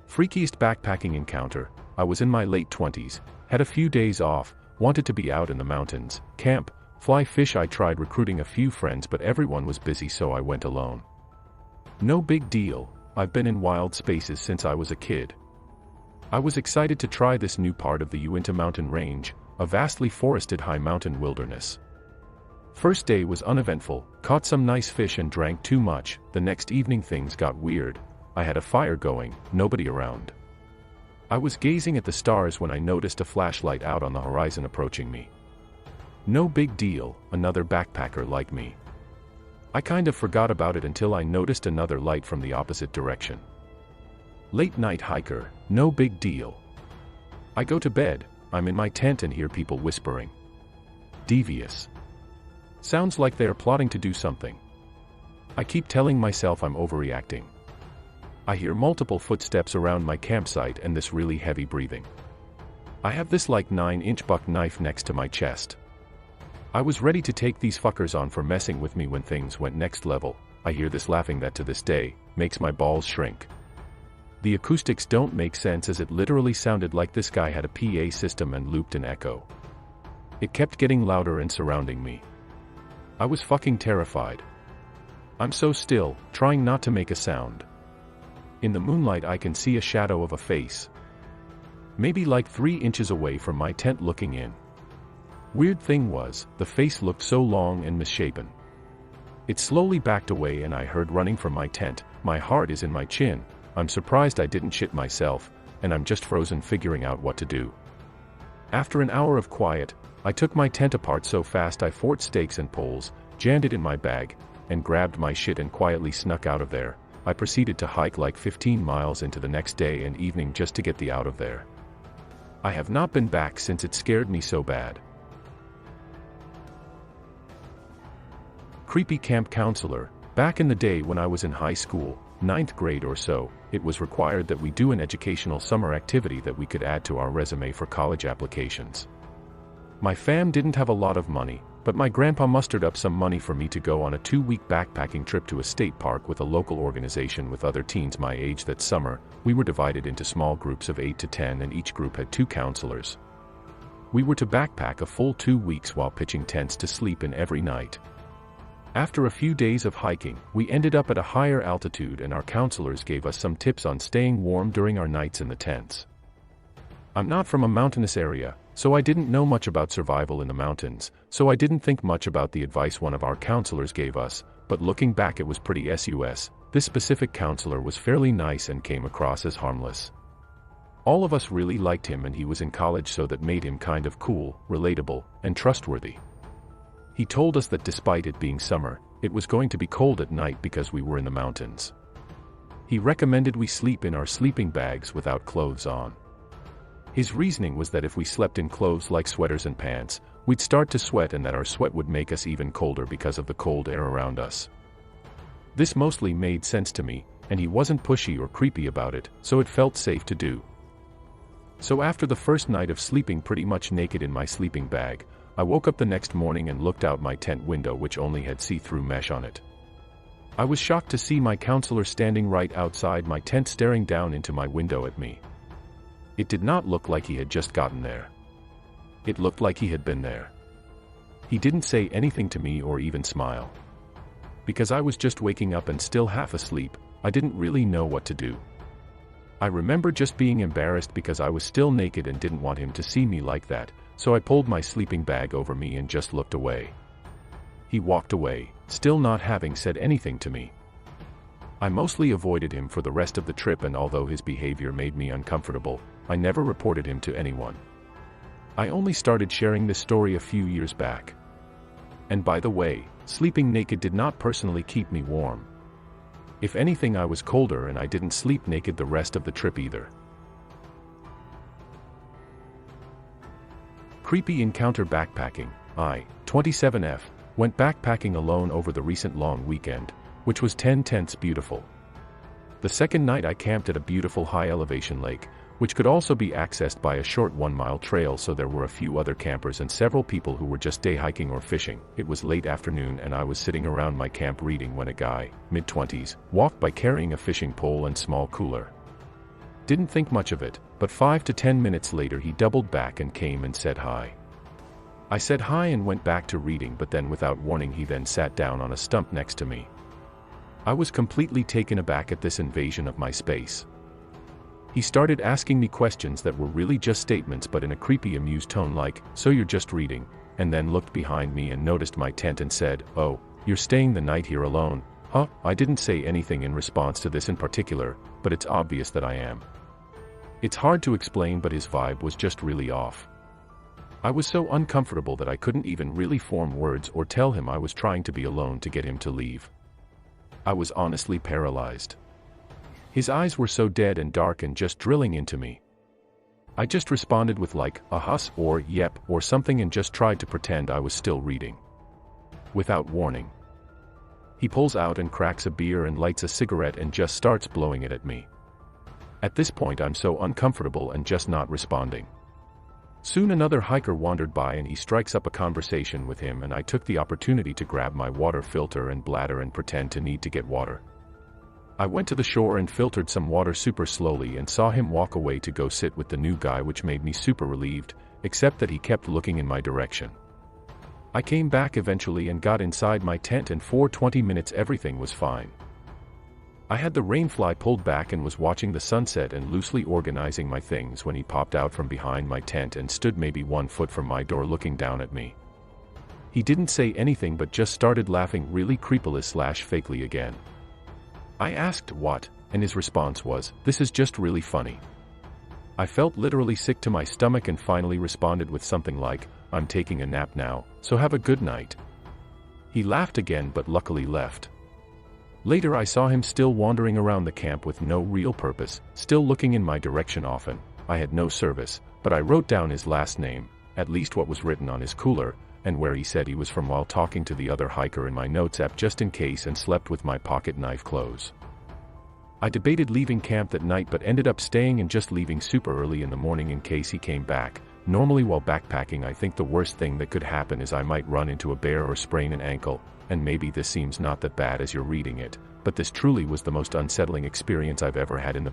Freakiest backpacking encounter. I was in my late 20s, had a few days off, wanted to be out in the mountains, camp, fly fish. I tried recruiting a few friends but everyone was busy so I went alone. No big deal, I've been in wild spaces since I was a kid. I was excited to try this new part of the Uinta mountain range, a vastly forested high mountain wilderness. First day was uneventful, caught some nice fish and drank too much. The next evening things got weird. I had a fire going, nobody around. I was gazing at the stars when I noticed a flashlight out on the horizon approaching me. No big deal, another backpacker like me. I kind of forgot about it until I noticed another light from the opposite direction. Late night hiker, no big deal. I go to bed, I'm in my tent and hear people whispering. Devious. Sounds like they are plotting to do something. I keep telling myself I'm overreacting. I hear multiple footsteps around my campsite and this really heavy breathing. I have this like 9-inch buck knife next to my chest. I was ready to take these fuckers on for messing with me when things went next level. I hear this laughing that to this day makes my balls shrink. The acoustics don't make sense as it literally sounded like this guy had a PA system and looped an echo. It kept getting louder and surrounding me. I was fucking terrified. I'm so still, trying not to make a sound. In the moonlight I can see a shadow of a face. Maybe like 3 inches away from my tent looking in. Weird thing was, the face looked so long and misshapen. It slowly backed away and I heard running from my tent. My heart is in my chin. I'm surprised I didn't shit myself, and I'm just frozen figuring out what to do. After an hour of quiet, I took my tent apart so fast I forked stakes and poles, jammed it in my bag, and grabbed my shit and quietly snuck out of there. I proceeded to hike like 15 miles into the next day and evening just to get the out of there. I have not been back since it scared me so bad. Creepy camp counselor. Back in the day when I was in high school, 9th grade or so, it was required that we do an educational summer activity that we could add to our resume for college applications. My fam didn't have a lot of money, but my grandpa mustered up some money for me to go on a 2-week backpacking trip to a state park with a local organization with other teens my age. That summer, we were divided into small groups of 8 to 10 and each group had 2 counselors. We were to backpack a full 2 weeks while pitching tents to sleep in every night. After a few days of hiking, we ended up at a higher altitude and our counselors gave us some tips on staying warm during our nights in the tents. I'm not from a mountainous area, so I didn't know much about survival in the mountains, so I didn't think much about the advice one of our counselors gave us, but looking back it was pretty sus. This specific counselor was fairly nice and came across as harmless. All of us really liked him and he was in college, so that made him kind of cool, relatable, and trustworthy. He told us that despite it being summer, it was going to be cold at night because we were in the mountains. He recommended we sleep in our sleeping bags without clothes on. His reasoning was that if we slept in clothes like sweaters and pants, we'd start to sweat and that our sweat would make us even colder because of the cold air around us. This mostly made sense to me, and he wasn't pushy or creepy about it, so it felt safe to do. So after the first night of sleeping pretty much naked in my sleeping bag, I woke up the next morning and looked out my tent window, which only had see-through mesh on it. I was shocked to see my counselor standing right outside my tent staring down into my window at me. It did not look like he had just gotten there. It looked like he had been there. He didn't say anything to me or even smile. Because I was just waking up and still half asleep, I didn't really know what to do. I remember just being embarrassed because I was still naked and didn't want him to see me like that, so I pulled my sleeping bag over me and just looked away. He walked away, still not having said anything to me. I mostly avoided him for the rest of the trip, and although his behavior made me uncomfortable, I never reported him to anyone. I only started sharing this story a few years back. And by the way, sleeping naked did not personally keep me warm. If anything, I was colder and I didn't sleep naked the rest of the trip either. Creepy encounter backpacking. I, 27F, went backpacking alone over the recent long weekend, which was 10 tenths beautiful. The second night I camped at a beautiful high-elevation lake, which could also be accessed by a short 1-mile trail, so there were a few other campers and several people who were just day hiking or fishing. It was late afternoon and I was sitting around my camp reading when a guy, mid-20s, walked by carrying a fishing pole and small cooler. Didn't think much of it, but 5 to 10 minutes later he doubled back and came and said hi. I said hi and went back to reading, but then without warning he then sat down on a stump next to me. I was completely taken aback at this invasion of my space. He started asking me questions that were really just statements but in a creepy amused tone like, "So you're just reading," and then looked behind me and noticed my tent and said, "Oh, you're staying the night here alone, huh?" I didn't say anything in response to this in particular, but it's obvious that I am. It's hard to explain, but his vibe was just really off. I was so uncomfortable that I couldn't even really form words or tell him I was trying to be alone to get him to leave. I was honestly paralyzed. His eyes were so dead and dark and just drilling into me. I just responded with like a huss or yep or something and just tried to pretend I was still reading. Without warning, he pulls out and cracks a beer and lights a cigarette and just starts blowing it at me. At this point I'm so uncomfortable and just not responding. Soon another hiker wandered by and he strikes up a conversation with him, and I took the opportunity to grab my water filter and bladder and pretend to need to get water. I went to the shore and filtered some water super slowly and saw him walk away to go sit with the new guy, which made me super relieved, except that he kept looking in my direction. I came back eventually and got inside my tent, and for 20 minutes everything was fine. I had the rainfly pulled back and was watching the sunset and loosely organizing my things when he popped out from behind my tent and stood maybe 1 foot from my door looking down at me. He didn't say anything but just started laughing really creepily/fakely again. I asked what, and his response was, "This is just really funny." I felt literally sick to my stomach and finally responded with something like, "I'm taking a nap now, so have a good night." He laughed again but luckily left. Later I saw him still wandering around the camp with no real purpose, still looking in my direction often. I had no service, but I wrote down his last name, at least what was written on his cooler, and where he said he was from while talking to the other hiker in my notes app just in case, and slept with my pocket knife close. I debated leaving camp that night but ended up staying and just leaving super early in the morning in case he came back. Normally while backpacking I think the worst thing that could happen is I might run into a bear or sprain an ankle, and maybe this seems not that bad as you're reading it, but this truly was the most unsettling experience I've ever had in the